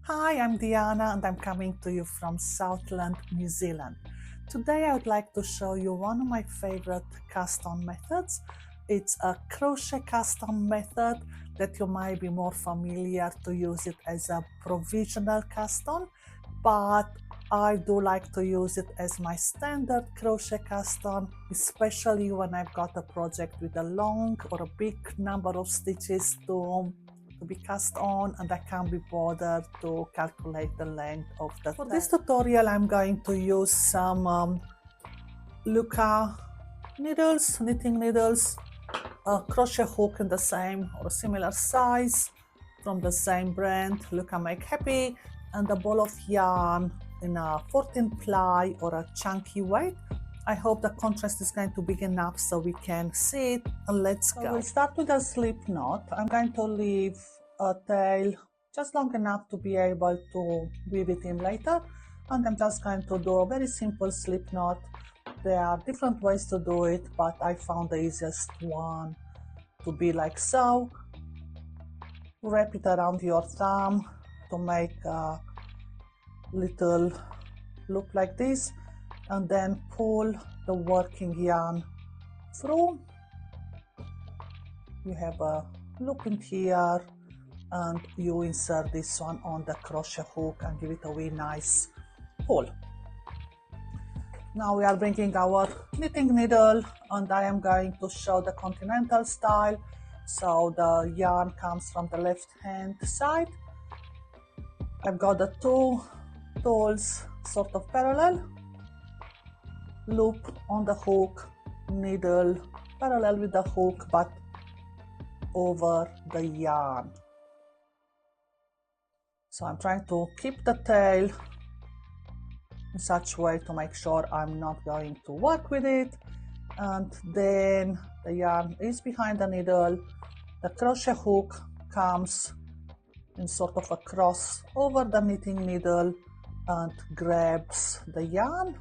Hi, I'm Diana and I'm coming to you from Southland, New Zealand. Today I would like to show you one of my favorite cast-on methods. It's a crochet cast-on method that you might be more familiar to use it as a provisional cast-on, but I do like to use it as my standard crochet cast-on, especially when I've got a project with a long or a big number of stitches to be cast on and I can't be bothered to calculate the length of the tail. For this tutorial I'm going to use some Luca needles, knitting needles, a crochet hook in the same or similar size from the same brand, Luca Make Happy, and a ball of yarn in a 14 ply or a chunky weight. I hope the contrast is going to be big enough so we can see it, and let's go. We'll start with a slip knot. I'm going to leave a tail just long enough to be able to weave it in later, and I'm just going to do a very simple slip knot. There are different ways to do it, but I found the easiest one to be like so. Wrap it around your thumb to make a little loop like this, and then pull the working yarn through. You have a loop in here and you insert this one on the crochet hook and give it a wee nice pull. Now we are bringing our knitting needle and I am going to show the continental style. So the yarn comes from the left hand side. I've got the two tools sort of parallel, loop on the hook, needle parallel with the hook but over the yarn. So I'm trying to keep the tail in such a way to make sure I'm not going to work with it, and then the yarn is behind the needle, the crochet hook comes in sort of a cross over the knitting needle and grabs the yarn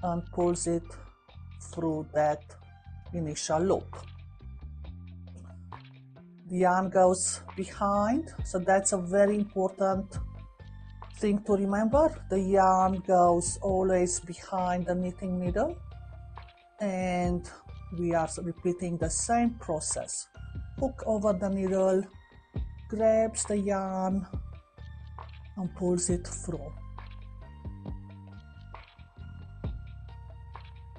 and pulls it through that initial loop. The yarn goes behind, so that's a very important thing to remember. The yarn goes always behind the knitting needle, and we are repeating the same process. Hook over the needle, grabs the yarn and pulls it through.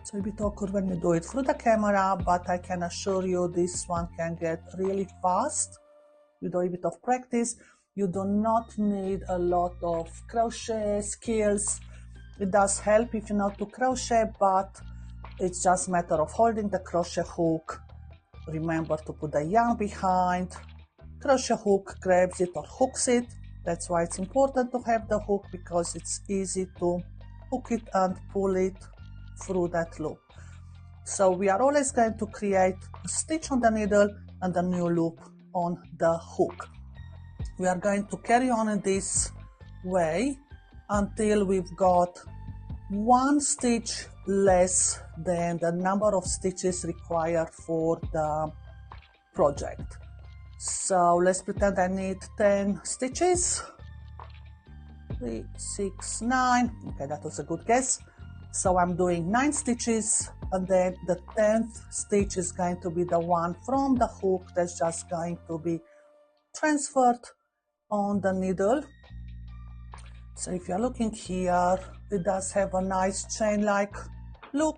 It's a bit awkward when you do it through the camera, but I can assure you this one can get really fast with a bit of practice. You do not need a lot of crochet skills. It does help if you know to crochet, but it's just a matter of holding the crochet hook. Remember to put the yarn behind. Crochet hook grabs it or hooks it. That's why it's important to have the hook, because it's easy to hook it and pull it through that loop. So we are always going to create a stitch on the needle and a new loop on the hook. We are going to carry on in this way until we've got one stitch less than the number of stitches required for the project. So let's pretend I need 10 stitches. 3, 6, 9. Okay, that was a good guess. So I'm doing 9 stitches, and then the 10th stitch is going to be the one from the hook that's just going to be transferred on the needle. So if you're looking here, it does have a nice chain-like look.